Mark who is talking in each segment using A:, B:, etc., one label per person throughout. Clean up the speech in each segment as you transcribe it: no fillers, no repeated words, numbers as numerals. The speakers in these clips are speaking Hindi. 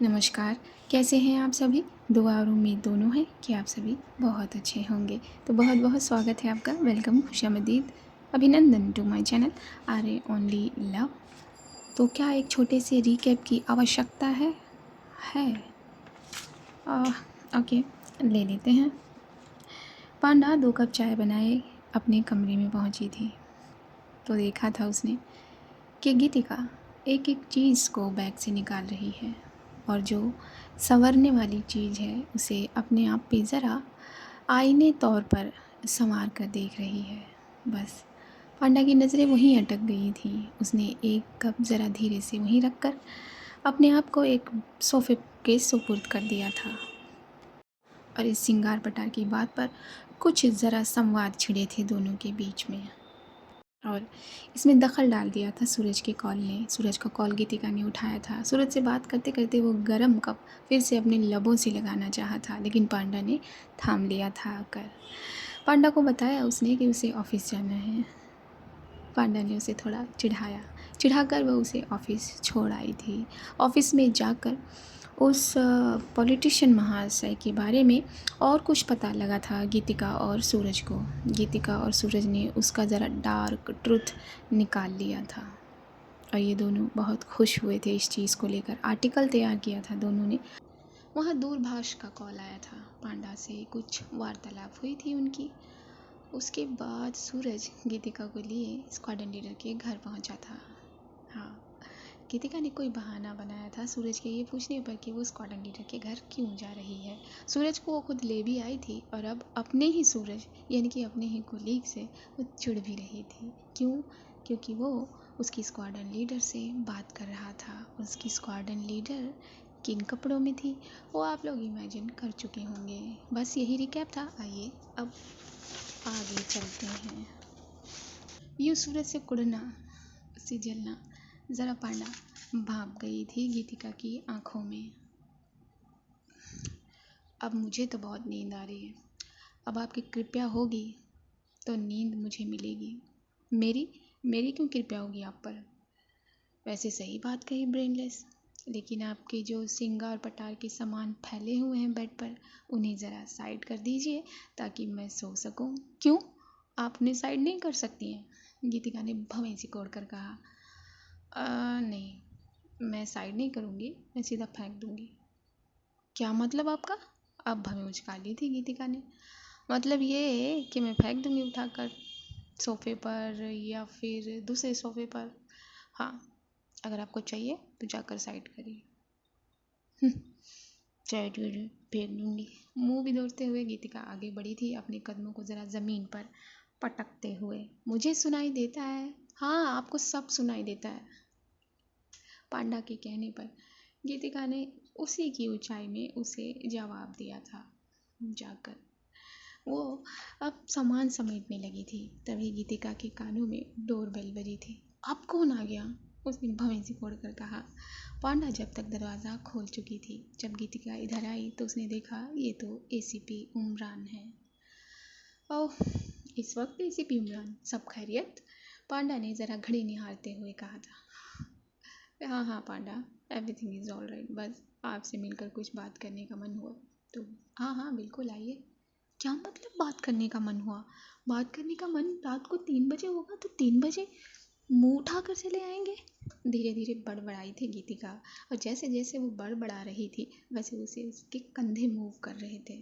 A: नमस्कार। कैसे हैं आप सभी? दुआ और उम्मीद दोनों है कि आप सभी बहुत अच्छे होंगे। तो बहुत बहुत स्वागत है आपका। वेलकम, खुशामदीद, अभिनंदन to my channel R only love. तो क्या एक छोटे से रिकैप की आवश्यकता है? ओके, ले लेते हैं। पांडा 2 कप चाय बनाए अपने कमरे में पहुंची थी तो देखा था उसने कि गीतिका एक एक चीज़ को बैग से निकाल रही है और जो संवरने वाली चीज़ है उसे अपने आप पे ज़रा आईने तौर पर संवार कर देख रही है। बस पांडा की नज़रें वहीं अटक गई थी। उसने एक कप ज़रा धीरे से वहीं रख कर अपने आप को एक सोफ़े के सुपुर्द कर दिया था और इस सिंगार पटार की बात पर कुछ ज़रा संवाद छिड़े थे दोनों के बीच में। और इसमें दखल डाल दिया था सूरज के कॉल ने। सूरज का कॉल गीतिका ने उठाया था। सूरज से बात करते करते वो गरम कप फिर से अपने लबों से लगाना चाहा था, लेकिन पांडा ने थाम लिया था आकर। पांडा को बताया उसने कि उसे ऑफिस जाना है। पांडा ने उसे थोड़ा चिढ़ाकर वह उसे ऑफिस छोड़ आई थी। ऑफिस में जाकर उस पॉलिटिशियन महाशय के बारे में और कुछ पता लगा था गीतिका और सूरज को। गीतिका और सूरज ने उसका ज़रा डार्क ट्रुथ निकाल लिया था और ये दोनों बहुत खुश हुए थे इस चीज़ को लेकर। आर्टिकल तैयार किया था दोनों ने। वहाँ दूरभाष का कॉल आया था। पांडा से कुछ वार्तालाप हुई थी उनकी। उसके बाद सूरज गीतिका को लिए स्क्वाड्रन लीडर के घर पहुँचा था। हाँ, गीतिका ने कोई बहाना बनाया था सूरज के ये पूछने पर कि वो स्क्वाड्रन लीडर के घर क्यों जा रही है। सूरज को वो खुद ले भी आई थी और अब अपने ही सूरज यानी कि अपने ही कोलीग से वो चिढ़ भी रही थी। क्यों? क्योंकि वो उसकी स्क्वाड्रन लीडर से बात कर रहा था। उसकी स्क्वाड्रन लीडर किन कपड़ों में थी वो आप लोग इमेजिन कर चुके होंगे। बस यही रिकैप था। आइए अब आगे चलते हैं। यूँ सूरज से कुड़ना, उससे जलना ज़रा पांडा भाप गई थी गीतिका की आंखों में। अब मुझे तो बहुत नींद आ रही है। अब आपकी कृपया होगी तो नींद मुझे मिलेगी। मेरी मेरी क्यों कृपया होगी आप पर? वैसे सही बात कही ब्रेनलेस, लेकिन आपके जो सिंगार पटार के सामान फैले हुए हैं बेड पर उन्हें ज़रा साइड कर दीजिए ताकि मैं सो सकूं। क्यों? आपने साइड नहीं कर सकती हैं? गीतिका ने भवें सिकोड़ कर कहा। नहीं, मैं साइड नहीं करूँगी, मैं सीधा फेंक दूँगी। क्या मतलब आपका? अब भवें उचका ली थी गीतिका ने। मतलब ये कि मैं फेंक दूँगी उठाकर सोफ़े पर या फिर दूसरे सोफ़े पर। हाँ, अगर आपको चाहिए तो जाकर साइड करिए। साइड फेंक दूँगी। मुँह बिदोरते हुए गीतिका आगे बढ़ी थी, अपने कदमों को ज़रा ज़मीन पर पटकते हुए। मुझे सुनाई देता है। हाँ, आपको सब सुनाई देता है। पांडा के कहने पर गीतिका ने उसी की ऊंचाई में उसे जवाब दिया था। जाकर वो अब सामान समेटने लगी थी, तभी गीतिका के कानों में डोरबेल बजी थी। अब कौन आ गया? उसने भवें सिकोड़ कर कहा। पांडा जब तक दरवाज़ा खोल चुकी थी। जब गीतिका इधर आई तो उसने देखा ये तो एसीपी उमरान है। ओह, इस वक्त एसीपी उमरान, सब खैरियत? पांडा ने ज़रा घड़ी निहारते हुए कहा था। हाँ हाँ पांडा, एवरीथिंग इज़ ऑल राइट। बस आपसे मिलकर कुछ बात करने का मन हुआ तो। हाँ हाँ बिल्कुल आइए। क्या मतलब बात करने का मन हुआ? बात करने का मन रात को 3 बजे होगा तो 3 बजे मुंह उठाकर चले आएंगे। धीरे धीरे बड़बड़ाई थी गीतिका और जैसे जैसे वो बड़बड़ा रही थी वैसे उसे उसके कंधे मूव कर रहे थे।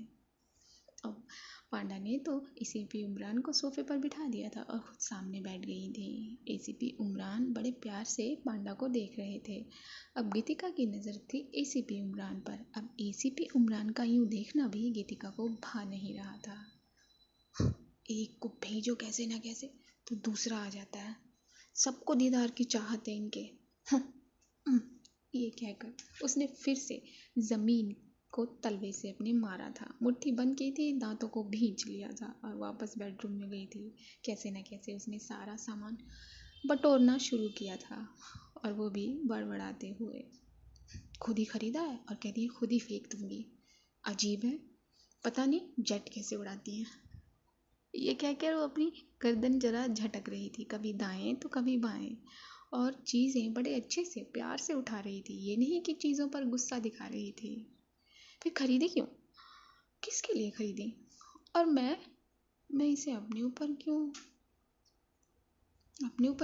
A: अब पांडा ने तो एसीपी उमरान को सोफे पर बिठा दिया था और खुद सामने बैठ गई थी। एसीपी उमरान बड़े प्यार से पांडा को देख रहे थे। अब गीतिका की नज़र थी एसीपी उमरान पर। अब एसीपी उमरान का यूं देखना भी गीतिका को भा नहीं रहा था। एक को भेजो कैसे ना कैसे तो दूसरा आ जाता है। सबको दीदार की चाहत है इनके। ये कहकर उसने फिर से ज़मीन को तलवे से अपने मारा था। मुट्ठी बंद की थी, दांतों को भींच लिया था और वापस बेडरूम में गई थी। कैसे न कैसे उसने सारा सामान बटोरना शुरू किया था और वो भी बड़बड़ाते हुए। खुद ही खरीदा है और कहती है खुद ही फेंक दूंगी। अजीब है, पता नहीं जेट कैसे उड़ाती है। ये कहकर वो अपनी गर्दन जरा झटक रही थी, कभी दाएं तो कभी बाएं, और चीज़ें बड़े अच्छे से प्यार से उठा रही थी। ये नहीं कि चीज़ों पर गुस्सा दिखा रही थी। फिर खरीदी क्यों? किसके लिए खरीदी? और मैं इसे अपने ऊपर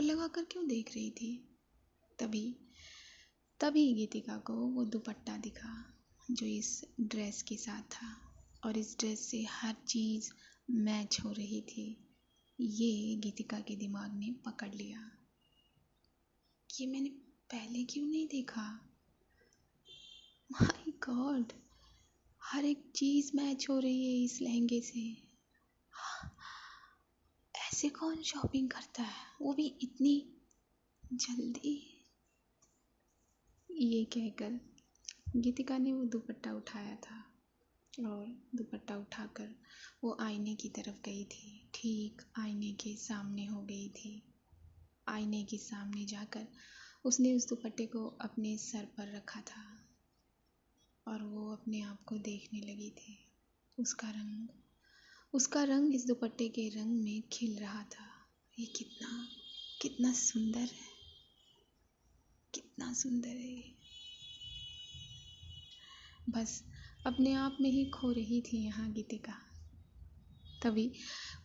A: लगा कर क्यों देख रही थी? तभी तभी गीतिका को वो दुपट्टा दिखा जो इस ड्रेस के साथ था, और इस ड्रेस से हर चीज़ मैच हो रही थी। ये गीतिका के दिमाग ने पकड़ लिया। ये मैंने पहले क्यों नहीं देखा? माय गॉड, हर एक चीज़ मैच हो रही है इस लहंगे से। ऐसे कौन शॉपिंग करता है, वो भी इतनी जल्दी? ये कहकर गीतिका ने वो दुपट्टा उठाया था, और दुपट्टा उठाकर वो आईने की तरफ गई थी। ठीक आईने के सामने हो गई थी। आईने के सामने जाकर उसने उस दुपट्टे को अपने सर पर रखा था, और वो अपने आप को देखने लगी थी। उसका रंग इस दुपट्टे के रंग में खिल रहा था। ये कितना सुंदर है, कितना सुंदर है ये। बस अपने आप में ही खो रही थी यहाँ गीतिका। तभी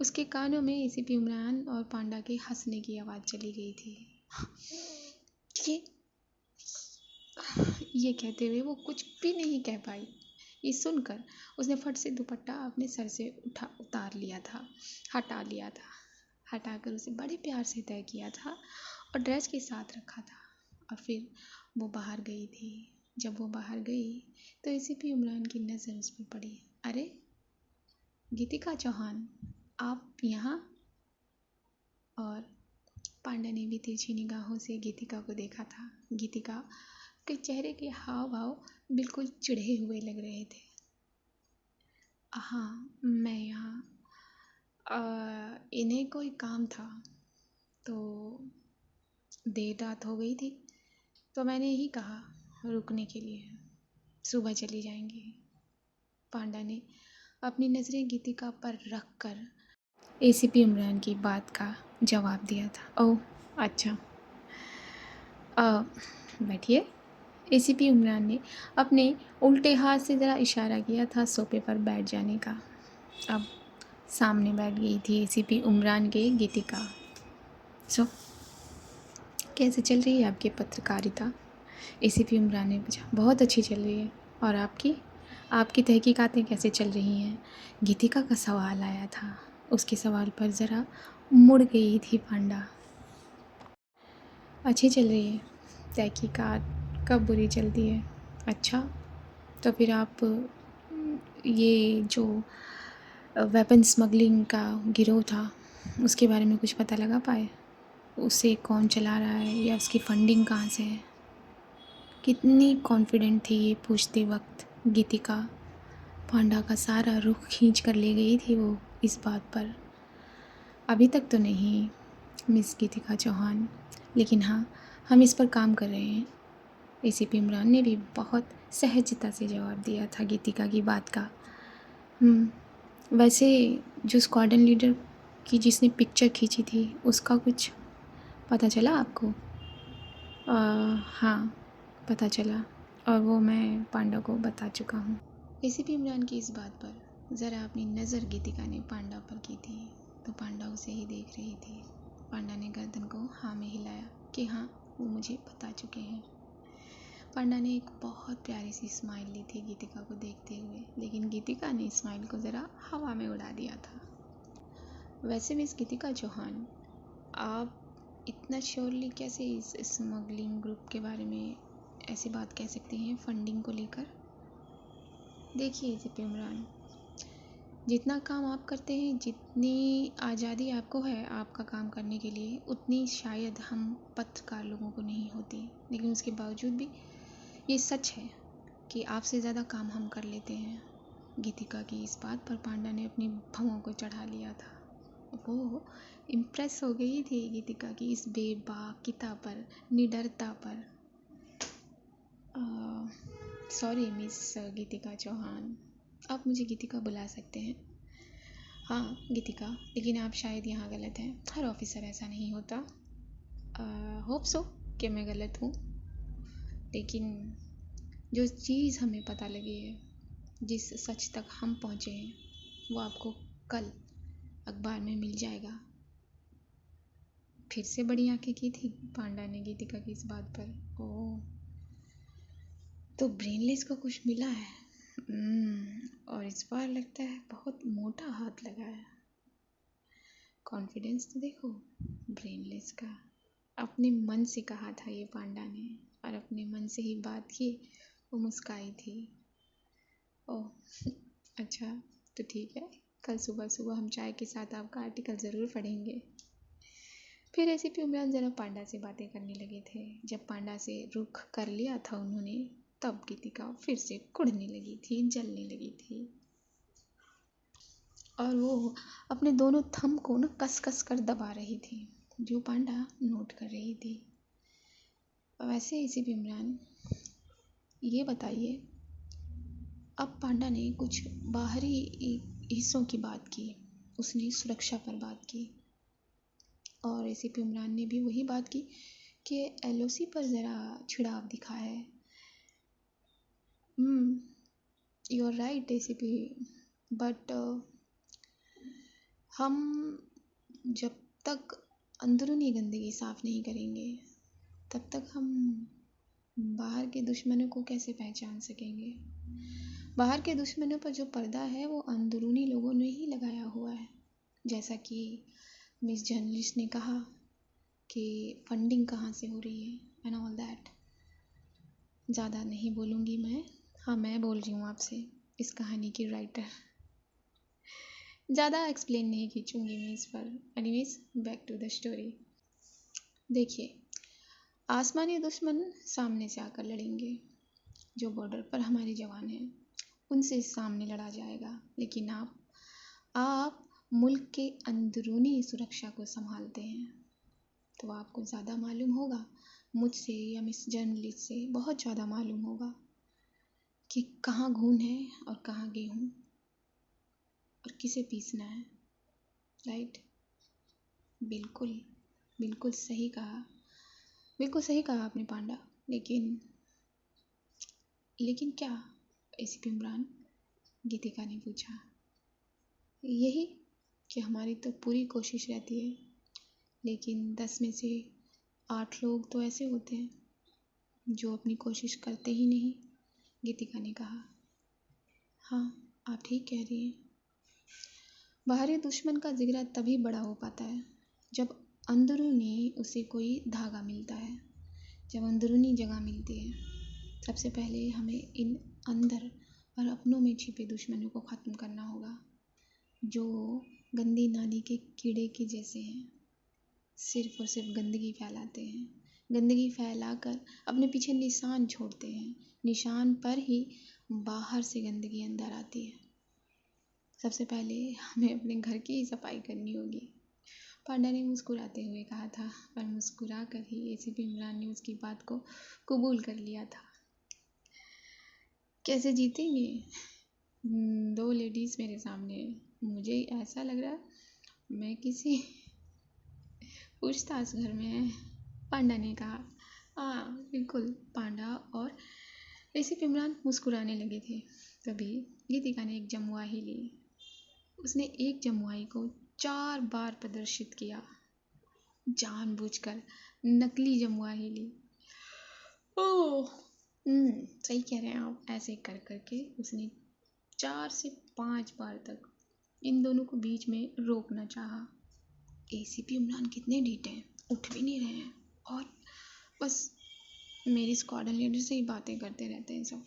A: उसके कानों में एसीपी इमरान और पांडा के हंसने की आवाज़ चली गई थी। ये कहते हुए वो कुछ भी नहीं कह पाई। ये सुनकर उसने फट से दुपट्टा अपने सर से हटा लिया था। हटाकर उसे बड़े प्यार से तय किया था और ड्रेस के साथ रखा था, और फिर वो बाहर गई थी। जब वो बाहर गई तो एसीपी इमरान की नज़र उस पर पड़ी। अरे गीतिका चौहान, आप यहाँ? और पांडा ने भी तिरछी निगाहों से गीतिका को देखा था। गीतिका के चेहरे के हाव भाव बिल्कुल चिढ़े हुए लग रहे थे। हाँ, मैं यहाँ इन्हें कोई काम था, तो देर रात हो गई थी, तो मैंने ही कहा रुकने के लिए, सुबह चली जाएंगे। पांडा ने अपनी नज़रें गीतिका पर रख कर एसीपी इमरान की बात का जवाब दिया था। ओह अच्छा, बैठिए। एसीपी इमरान ने अपने उल्टे हाथ से ज़रा इशारा किया था सोफे पर बैठ जाने का। अब सामने बैठ गई थी एसीपी इमरान के गीतिका। सो कैसे चल रही है आपकी पत्रकारिता? एसीपी इमरान ने पूछा। बहुत अच्छी चल रही है। और आपकी तहकीकातें कैसे चल रही हैं? गीतिका का सवाल आया था। उसके सवाल पर ज़रा मुड़ गई थी पांडा। अच्छी चल रही है। तहकीकात कब बुरी चलती है? अच्छा, तो फिर आप ये जो वेपन स्मगलिंग का गिरोह था उसके बारे में कुछ पता लगा पाए? उसे कौन चला रहा है या उसकी फंडिंग कहाँ से है? कितनी कॉन्फिडेंट थी ये पूछते वक्त गीतिका। पांडा का सारा रुख खींच कर ले गई थी वो इस बात पर। अभी तक तो नहीं मिस गीतिका चौहान, लेकिन हाँ, हम इस पर काम कर रहे हैं। एसीपी इमरान ने भी बहुत सहजता से जवाब दिया था गीतिका की बात का। वैसे जो स्क्वाड्रन लीडर की जिसने पिक्चर खींची थी उसका कुछ पता चला आपको? हाँ, पता चला, और वो मैं पांडा को बता चुका हूँ। एसीपी इमरान की इस बात पर ज़रा अपनी नज़र गीतिका ने पांडा पर की थी, तो पांडा उसे ही देख रही थी। पांडा ने गर्दन को हाँ में हिलाया कि हाँ, वो मुझे बता चुके हैं। पांडा ने एक बहुत प्यारी सी स्माइल ली थी गीतिका को देखते हुए, लेकिन गीतिका ने स्माइल को ज़रा हवा में उड़ा दिया था। वैसे मिस गीतिका चौहान, आप इतना श्योरली कैसे इस स्मगलिंग ग्रुप के बारे में ऐसी बात कह सकती हैं फंडिंग को लेकर? देखिए एसीपी इमरान, जितना काम आप करते हैं, जितनी आज़ादी आपको है आपका काम करने के लिए, उतनी शायद हम पत्रकार लोगों को नहीं होती। लेकिन उसके बावजूद भी ये सच है कि आपसे ज़्यादा काम हम कर लेते हैं। गीतिका की इस बात पर पांडा ने अपनी भौं को चढ़ा लिया था। वो इम्प्रेस हो गई थी गीतिका की इस बेबाकिता पर, निडरता पर। सॉरी मिस गीतिका चौहान, आप मुझे गीतिका बुला सकते हैं। हाँ गीतिका, लेकिन आप शायद यहाँ गलत हैं। हर ऑफिसर ऐसा नहीं होता। होप सो कि मैं गलत हूँ, लेकिन जो चीज़ हमें पता लगी है, जिस सच तक हम पहुँचे हैं, वो आपको कल अखबार में मिल जाएगा। फिर से बड़ी आंखें की थी पांडा ने गीतिका की इस बात पर। ओह, तो ब्रेनलेस को कुछ मिला है। और इस बार लगता है बहुत मोटा हाथ लगा है। कॉन्फिडेंस तो देखो ब्रेनलेस का। अपने मन से कहा था ये पांडा ने, और अपने मन से ही बात की। वो मुस्काई थी। ओह अच्छा, तो ठीक है, कल सुबह सुबह हम चाय के साथ आपका आर्टिकल ज़रूर पढ़ेंगे। फिर एसीपी इमरान ज़रा पांडा से बातें करने लगे थे। जब पांडा से रुख कर लिया था उन्होंने, तब गीतिका फिर से कुढ़ने लगी थी, जलने लगी थी, और वो अपने दोनों थंब को ना कस कस कर दबा रही थी, जो पांडा नोट कर रही थी। वैसे एसीपी इमरान, ये बताइए, अब पांडा ने कुछ बाहरी हिस्सों की बात की, उसने सुरक्षा पर बात की, और एसीपी इमरान ने भी वही बात की कि एलओसी पर ज़रा छिड़ाव दिखा है। You are right ACP, but हम जब तक अंदरूनी गंदगी साफ़ नहीं करेंगे, तब तक हम बाहर के दुश्मनों को कैसे पहचान सकेंगे। बाहर के दुश्मनों पर जो पर्दा है वो अंदरूनी लोगों ने ही लगाया हुआ है। जैसा कि मिस जर्नलिस्ट ने कहा कि फंडिंग कहाँ से हो रही है एंड ऑल दैट। ज़्यादा नहीं बोलूँगी मैं। हाँ, मैं बोल रही हूँ आपसे, इस कहानी की राइटर। ज़्यादा एक्सप्लेन नहीं खींचूँगी मैं इस पर। Anyways, back to the story. देखिए, आसमानी दुश्मन सामने से आकर लड़ेंगे। जो बॉर्डर पर हमारे जवान हैं, उनसे सामने लड़ा जाएगा। लेकिन आप मुल्क के अंदरूनी सुरक्षा को संभालते हैं, तो आपको ज़्यादा मालूम होगा मुझसे या मिस जर्नलिस्ट से, बहुत ज़्यादा मालूम होगा कि कहाँ घून है और कहाँ गेहूँ, और किसे पीसना है। राइट? बिल्कुल बिल्कुल सही कहा, बिल्कुल सही कहा आपने पांडा। लेकिन क्या? एसीपी इमरान, गीतिका ने पूछा। यही कि हमारी तो पूरी कोशिश रहती है, लेकिन 10 में से 8 लोग तो ऐसे होते हैं जो अपनी कोशिश करते ही नहीं, गीतिका ने कहा। हाँ, आप ठीक कह रही हैं। बाहरी दुश्मन का जिगरा तभी बड़ा हो पाता है जब अंदरूनी उसे कोई धागा मिलता है, जब अंदरूनी जगह मिलती है। सबसे पहले हमें इन अंदर और अपनों में छिपे दुश्मनों को ख़त्म करना होगा, जो गंदी नाली के कीड़े के जैसे हैं, सिर्फ और सिर्फ गंदगी फैलाते हैं। गंदगी फैलाकर अपने पीछे निशान छोड़ते हैं। निशान पर ही बाहर से गंदगी अंदर आती है। सबसे पहले हमें अपने घर की ही सफाई करनी होगी, पांडा ने मुस्कुराते हुए कहा था, और मुस्कुरा कर ही एसीपी इमरान ने उसकी बात को कबूल कर लिया था। कैसे जीतेंगे? 2 लेडीज़ मेरे सामने है। मुझे ऐसा लग रहा मैं किसी पूछताछ घर में है, पांडा ने कहा। हाँ बिल्कुल, पांडा और एसीपी इमरान मुस्कुराने लगे थे। तभी गीतिका ने एक जमुआही ली। उसने एक जमुआही को 4 बार प्रदर्शित किया, जानबूझकर नकली जमुआही ली। ओह, सही कह रहे हैं आप। ऐसे कर करके उसने 4 से 5 बार तक इन दोनों को बीच में रोकना चाहा। एसीपी इमरान कितने ढीठ हैं, उठ भी नहीं रहे हैं, और बस मेरी स्क्वाडन लीडर से ही बातें करते रहते हैं सब।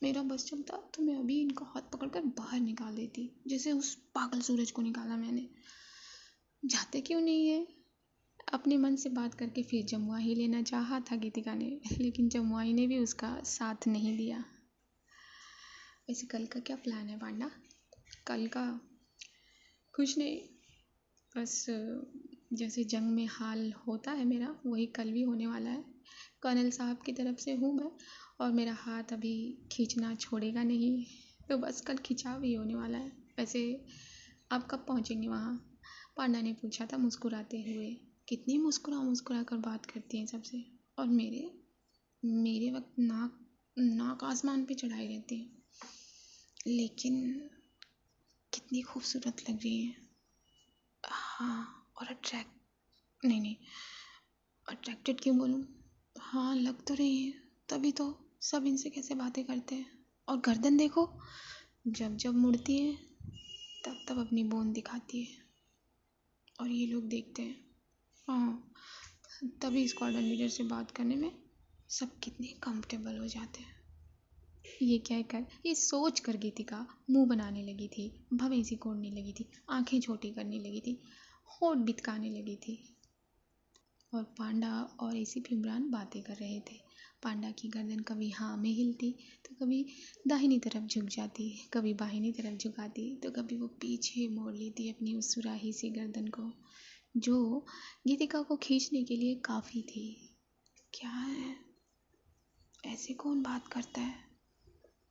A: मेरा बस चलता तो मैं अभी इनका हाथ पकड़कर बाहर निकाल देती, जैसे उस पागल सूरज को निकाला मैंने। जाते क्यों नहीं है? अपने मन से बात करके फिर जमुआही लेना चाहा था गीतिका ने, लेकिन जमुआही ने भी उसका साथ नहीं दिया। वैसे कल का क्या प्लान है पांडा? कल का कुछ नहीं, बस जैसे जंग में हाल होता है मेरा, वही कल भी होने वाला है। कर्नल साहब की तरफ से हूँ मैं, और मेरा हाथ अभी खींचना छोड़ेगा नहीं, तो बस कल खिंचाव ही होने वाला है। वैसे आप कब पहुँचेंगे वहाँ? पांडा ने पूछा था मुस्कुराते हुए। कितनी मुस्कुरा मुस्कुरा कर बात करती हैं सबसे, और मेरे वक्त नाक नाक आसमान पे चढ़ाई रहती है, लेकिन कितनी खूबसूरत लग रही है। हाँ, और नहीं, अट्रैक्टेड क्यों बोलूँ, हाँ लग तो रही है, तभी तो सब इनसे कैसे बातें करते हैं। और गर्दन देखो, जब जब मुड़ती है तब तब अपनी बोन दिखाती है, और ये लोग देखते हैं। हाँ, तभी स्क्वाड्रन लीडर से बात करने में सब कितने कंफर्टेबल हो जाते हैं। ये कहकर, ये सोच कर गीतिका मुंह बनाने लगी थी, भवेंसी कोड़ने लगी थी, आंखें छोटी करने लगी थी, होंठ बितकाने लगी थी, और पांडा और एसीपी इमरान बातें कर रहे थे। पांडा की गर्दन कभी हाँ में हिलती तो कभी दाहिनी तरफ झुक जाती, कभी बाहिनी तरफ झुकाती तो कभी वो पीछे मोड़ लेती अपनी उस सुराही सी गर्दन को, जो गीतिका को खींचने के लिए काफ़ी थी। क्या है, ऐसे कौन बात करता है?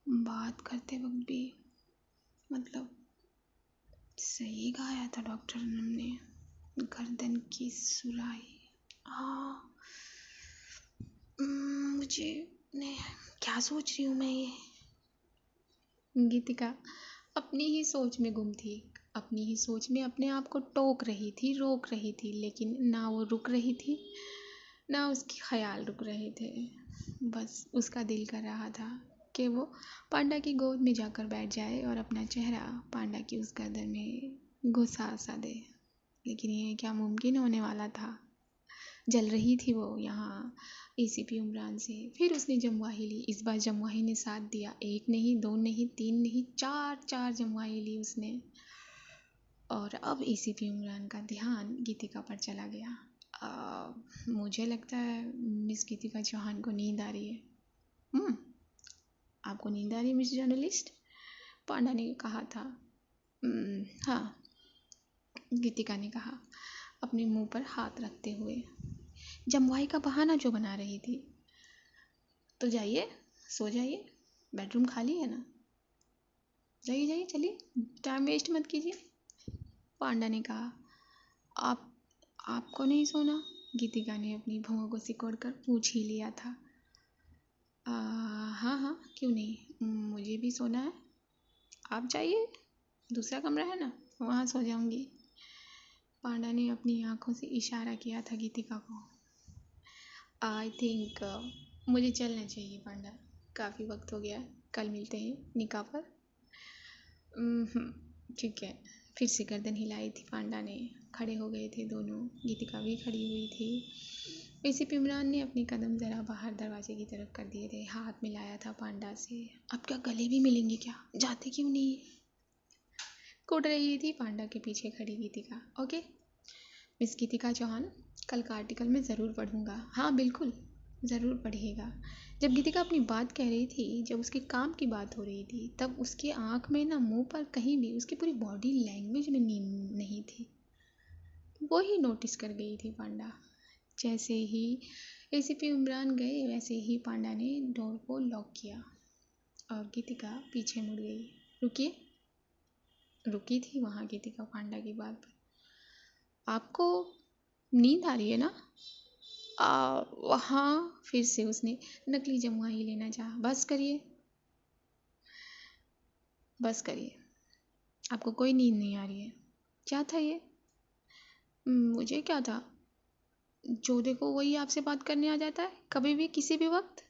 A: बात करते वक्त भी मतलब सही गाया था डॉक्टर ने, गर्दन की सुराही। हाँ, मुझे ने क्या सोच रही हूँ मैं ये। गीतिका अपनी ही सोच में गुम थी, अपनी ही सोच में अपने आप को टोक रही थी, रोक रही थी, लेकिन ना वो रुक रही थी ना उसके ख्याल रुक रहे थे। बस उसका दिल कर रहा था कि वो पांडा की गोद में जाकर बैठ जाए और अपना चेहरा पांडा की उस गर्दन में घुसा सा दे, लेकिन ये क्या मुमकिन होने वाला था। जल रही थी वो यहाँ एसीपी इमरान से। फिर उसने जमवाही ली, इस बार जमवाही ने साथ दिया, एक नहीं, दो नहीं, तीन नहीं, चार जमवाही ली उसने। और अब एसीपी इमरान का ध्यान गीतिका पर चला गया। मुझे लगता है मिस गीतिका चौहान को नींद आ रही है। आपको नींद आ रही है मिस जर्नलिस्ट? पांडा ने कहा था। हाँ, गीतिका ने कहा अपने मुंह पर हाथ रखते हुए। जमवाई का बहाना जो बना रही थी। तो जाइए, सो जाइए, बेडरूम खाली है ना, जाइए जाइए, चलिए, टाइम वेस्ट मत कीजिए। पांडा ने कहा। आपको नहीं सोना? गीतिका ने अपनी भौं को सिकोड़ कर पूछ ही लिया था। हाँ, क्यों नहीं, मुझे भी सोना है। आप जाइए, दूसरा कमरा है ना, वहाँ सो जाऊंगी। पांडा ने अपनी आंखों से इशारा किया था गीतिका को। आई थिंक मुझे चलना चाहिए पांडा, काफ़ी वक्त हो गया, कल मिलते हैं निकाह पर। ठीक है। फिर से गर्दन हिलाई थी पांडा ने। खड़े हो गए थे दोनों, गीतिका भी खड़ी हुई थी। एसीपी इमरान ने अपने कदम ज़रा बाहर दरवाजे की तरफ कर दिए थे, हाथ मिलाया था पांडा से। अब क्या गले भी मिलेंगे क्या? जाते क्यों नहीं? कुट रही थी पांडा के पीछे खड़ी गीतिका। ओके मिस गीतिका चौहान, कल का आर्टिकल मैं ज़रूर पढ़ूँगा। हाँ बिल्कुल, ज़रूर पढ़िएगा। जब गीतिका अपनी बात कह रही थी, जब उसके काम की बात हो रही थी, तब उसके आँख में ना, मुंह पर, कहीं भी उसकी पूरी बॉडी लैंग्वेज में नींद नहीं थी। वो ही नोटिस कर गई थी पांडा। जैसे ही एसीपी इमरान गए, वैसे ही पांडा ने डोर को लॉक किया और गीतिका पीछे मुड़ गई। रुकी थी वहाँ गीतिका पांडा की बात पर। आपको नींद आ रही है ना? हाँ, फिर से उसने नकली जमुआही लेना चाहा। बस करिए, आपको कोई नींद नहीं आ रही है। क्या था ये? मुझे क्या था, जो देखो वही आपसे बात करने आ जाता है, कभी भी किसी भी वक्त।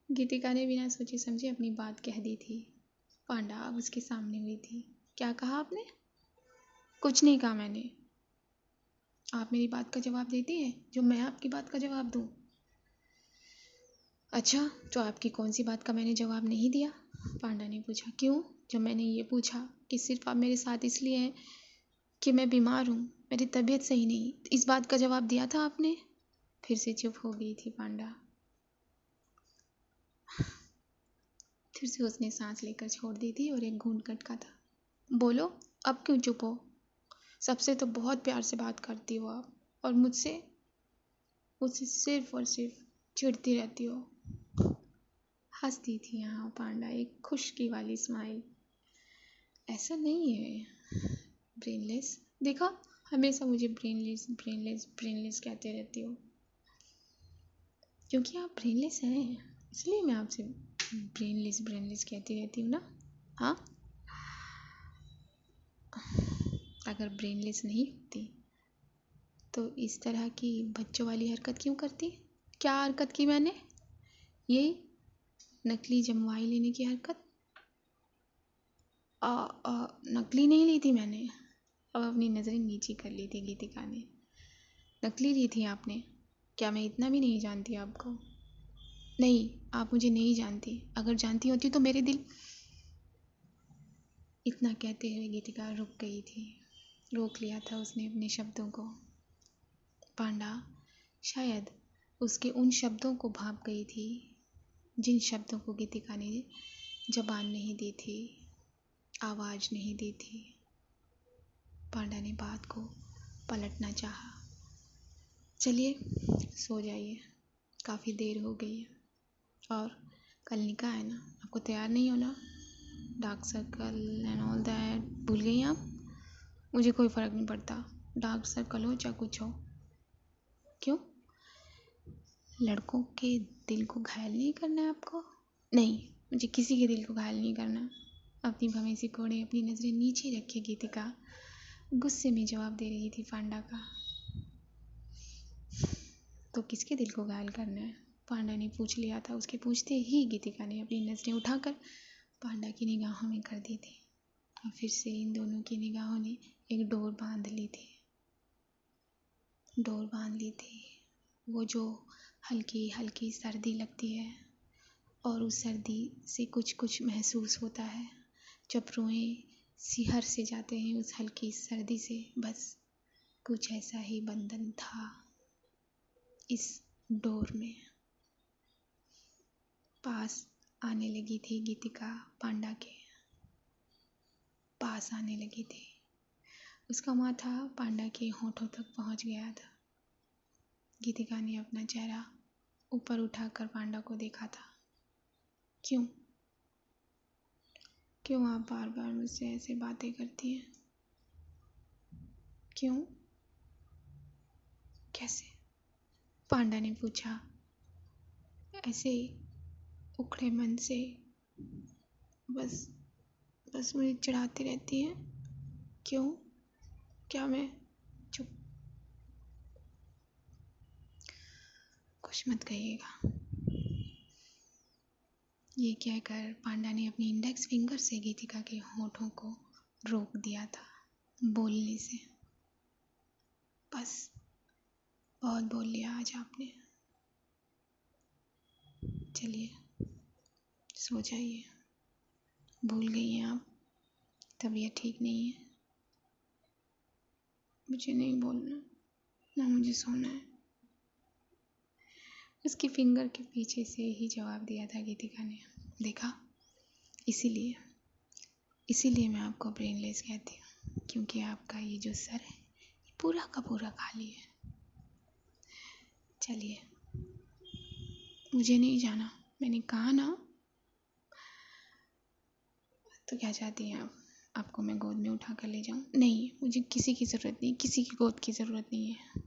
A: गीतिका ने बिना सोचे समझे अपनी बात कह दी थी। पांडा अब उसके सामने हुई थी। क्या कहा आपने? कुछ नहीं कहा मैंने। आप मेरी बात का जवाब देती हैं जो मैं आपकी बात का जवाब दूं? अच्छा, तो आपकी कौन सी बात का मैंने जवाब नहीं दिया? पांडा ने पूछा। क्यों? जब मैंने ये पूछा कि सिर्फ आप मेरे साथ इसलिए हैं कि मैं बीमार हूँ, मेरी तबीयत सही नहीं, तो इस बात का जवाब दिया था आपने? फिर से चुप हो गई थी पांडा। फिर से उसने सांस लेकर छोड़ दी थी और एक घूंट कटका था। बोलो, अब क्यों चुप हो? सबसे तो बहुत प्यार से बात करती हो आप, और मुझसे सिर्फ और सिर्फ चिढ़ती रहती हो। हंसती थी यहाँ पांडा, एक खुशकी वाली स्माइल। ऐसा नहीं है ब्रेनलेस, देखा, हमेशा मुझे ब्रेनलेस ब्रेनलेस ब्रेनलेस कहते रहती हो, क्योंकि आप ब्रेनलेस हैं इसलिए मैं आपसे ब्रेनलेस ब्रेनलेस कहती रहती हूँ ना। हाँ, अगर ब्रेनलेस नहीं होती तो इस तरह की बच्चों वाली हरकत क्यों करती? क्या हरकत की मैंने? यही नकली जमवाई लेने की हरकत। नकली नहीं ली थी मैंने। अब अपनी नज़रें नीची कर ली थी गीतिका ने। नकली ली थी आपने? क्या मैं इतना भी नहीं जानती आपको? नहीं, आप मुझे नहीं जानती। अगर जानती होती तो मेरे दिल। इतना कहते हुए गीतिका रुक गई थी। रोक लिया था उसने अपने शब्दों को। पांडा शायद उसके उन शब्दों को भाप गई थी जिन शब्दों को गीतिका ने जबान नहीं दी थी, आवाज़ नहीं दी थी। पांडा ने बात को पलटना चाहा। चलिए सो जाइए, काफ़ी देर हो गई है। और कल निकाह है ना, आपको तैयार नहीं होना? Dark circle and all that भूल गई आप? मुझे कोई फ़र्क नहीं पड़ता, डार्क सर्कल हो चाहे कुछ हो। क्यों? लड़कों के दिल को घायल नहीं करना है आपको? नहीं, मुझे किसी के दिल को घायल नहीं करना। अपनी भवें कोड़े अपनी नज़रें नीचे रखे गीतिका गुस्से में जवाब दे रही थी पांडा का। तो किसके दिल को घायल करना है? पांडा ने पूछ लिया था। उसके पूछते ही गीतिका ने अपनी नज़रें उठाकर पांडा की निगाहों में कर दी थी और फिर से इन दोनों की निगाहों ने एक डोर बांध ली थी। डोर बांध ली थी, वो जो हल्की हल्की सर्दी लगती है और उस सर्दी से कुछ कुछ महसूस होता है जब रोएं सिहर से जाते हैं उस हल्की सर्दी से। बस कुछ ऐसा ही बंधन था इस डोर में। पास आने लगी थी गीतिका, पांडा के पास आने लगी थी। उसका माथा पांडा के होठों तक पहुंच गया था। गीतिका ने अपना चेहरा ऊपर उठाकर पांडा को देखा था। क्यों क्यों आप बार बार मुझसे ऐसे बातें करती हैं? क्यों? कैसे? पांडा ने पूछा ऐसे ही उखड़े मन से। बस बस मुझे चिढ़ाती रहती हैं। क्यों? क्या मैं चुप? कुछ मत कहिएगा। ये कहकर पांडा ने अपनी इंडेक्स फिंगर से गीतिका के होठों को रोक दिया था बोलने से। बस बहुत बोल लिया आज आपने। चलिए सो जाइए। भूल गई हैं आप, तबीयत ठीक नहीं है। मुझे नहीं बोलना, ना मुझे सोना है। उसकी फिंगर के पीछे से ही जवाब दिया था गीतिका ने। देखा, इसीलिए इसीलिए मैं आपको ब्रेनलेस कहती हूँ, क्योंकि आपका ये जो सर है ये पूरा का पूरा खाली है। चलिए, मुझे नहीं जाना, मैंने कहा ना। तो क्या चाहती हैं आप? आपको मैं गोद में उठा कर ले जाऊँ? नहीं, मुझे किसी की ज़रूरत नहीं, किसी की गोद की ज़रूरत नहीं है।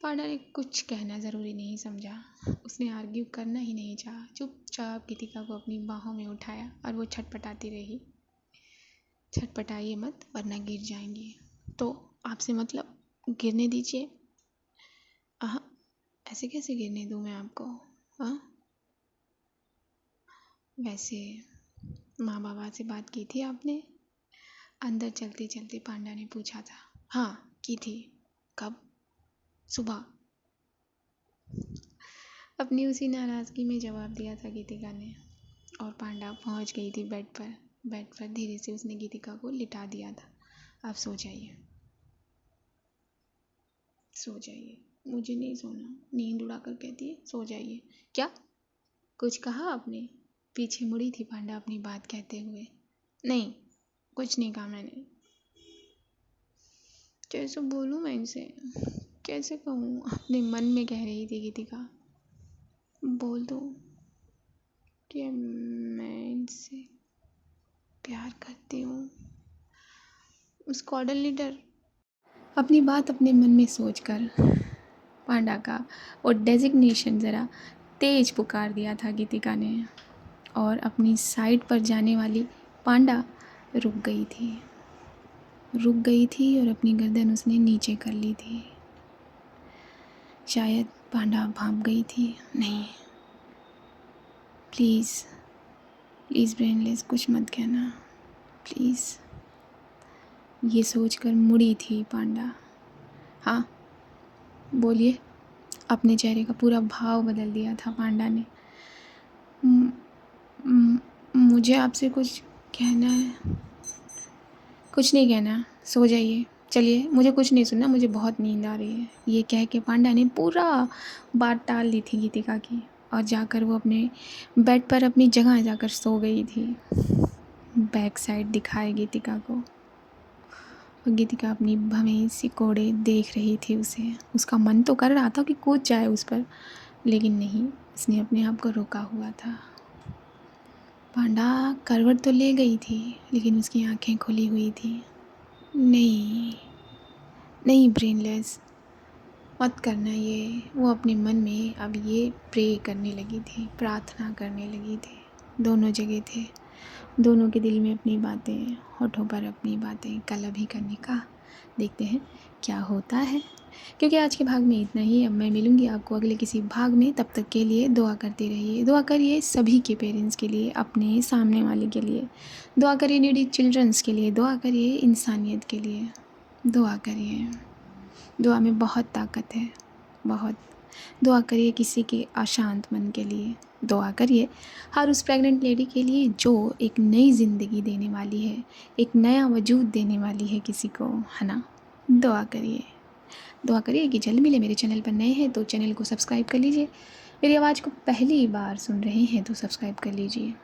A: पांडा ने कुछ कहना ज़रूरी नहीं समझा। उसने आर्ग्यू करना ही नहीं चाहा। चुपचाप गीतिका को अपनी बाहों में उठाया और वो छटपटाती रही। छटपटाइए मत वरना गिर जाएंगी। तो आपसे मतलब गिरने दीजिए। आह, ऐसे कैसे गिरने दूँ मैं आपको? हाँ, वैसे माँ बाबा से बात की थी आपने? अंदर चलते चलते पांडा ने पूछा था। हाँ की थी। कब? सुबह। अपनी उसी नाराज़गी में जवाब दिया था गीतिका ने। और पांडा पहुंच गई थी बेड पर। बेड पर धीरे से उसने गीतिका को लिटा दिया था। आप सो जाइए, सो जाइए। मुझे नहीं सोना, नींद उड़ा कर कहती है सो जाइए। क्या कुछ कहा आपने? पीछे मुड़ी थी पांडा अपनी बात कहते हुए। नहीं, कुछ नहीं कहा मैंने। कैसे बोलूँ मैं इनसे, कैसे कहूँ? अपने मन में कह रही थी गीतिका। बोल दो कि मैं इनसे प्यार करती हूँ। उस कोऑर्डिनेटर अपनी बात अपने मन में सोचकर पांडा का और डेजिग्नेशन ज़रा तेज पुकार दिया था गीतिका ने, और अपनी साइड पर जाने वाली पांडा रुक गई थी और अपनी गर्दन उसने नीचे कर ली थी। शायद पांडा भांप गई थी। नहीं, प्लीज़ ब्रेनलेस कुछ मत कहना, प्लीज़। ये सोचकर मुड़ी थी पांडा। हाँ बोलिए। अपने चेहरे का पूरा भाव बदल दिया था पांडा ने। मुझे आपसे कुछ कहना है। कुछ नहीं कहना, सो जाइए। चलिए, मुझे कुछ नहीं सुनना, मुझे बहुत नींद आ रही है। ये कह के पांडा ने पूरा बात टाल दी थी गीतिका की, और जाकर वो अपने बेड पर अपनी जगह जाकर सो गई थी, बैक साइड दिखाए गीतिका को। और गीतिका अपनी भवें सिकोड़े देख रही थी उसे। उसका मन तो कर रहा था कि कूद जाए उस पर, लेकिन नहीं, उसने अपने आप को रोका हुआ था। पांडा करवट तो ले गई थी, लेकिन उसकी आंखें खुली हुई थी। नहीं ब्रेनलेस, मत करना ये। वो अपने मन में अब ये प्रे करने लगी थी, प्रार्थना करने लगी थी। दोनों जगह थे, दोनों के दिल में अपनी बातें, होठों पर अपनी बातें। कल अभी करने का देखते हैं क्या होता है, क्योंकि आज के भाग में इतना ही। अब मैं मिलूँगी आपको अगले किसी भाग में। तब तक के लिए दुआ करते रहिए। दुआ करिए सभी के पेरेंट्स के लिए, अपने सामने वाले के लिए। दुआ करिए नीडी चिल्ड्रंस के लिए। दुआ करिए इंसानियत के लिए। दुआ करिए, दुआ में बहुत ताकत है, बहुत। दुआ करिए किसी के अशांत मन के लिए। दुआ करिए हर उस प्रेग्नेंट लेडी के लिए जो एक नई ज़िंदगी देने वाली है, एक नया वजूद देने वाली है किसी को, है ना। दुआ करिए कि जल्द मिले। मेरे चैनल पर नए हैं तो चैनल को सब्सक्राइब कर लीजिए। मेरी आवाज़ को पहली बार सुन रहे हैं तो सब्सक्राइब कर लीजिए,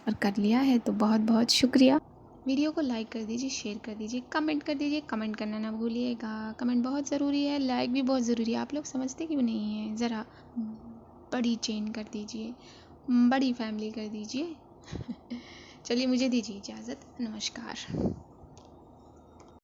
A: और कर लिया है तो बहुत बहुत शुक्रिया। वीडियो को लाइक कर दीजिए, शेयर कर दीजिए, कमेंट कर दीजिए। कमेंट करना ना भूलिएगा, कमेंट बहुत ज़रूरी है, लाइक भी बहुत ज़रूरी है। आप लोग समझते क्यों नहीं है? ज़रा बड़ी चेन कर दीजिए, बड़ी फैमिली कर दीजिए। चलिए, मुझे दीजिए इजाज़त। नमस्कार।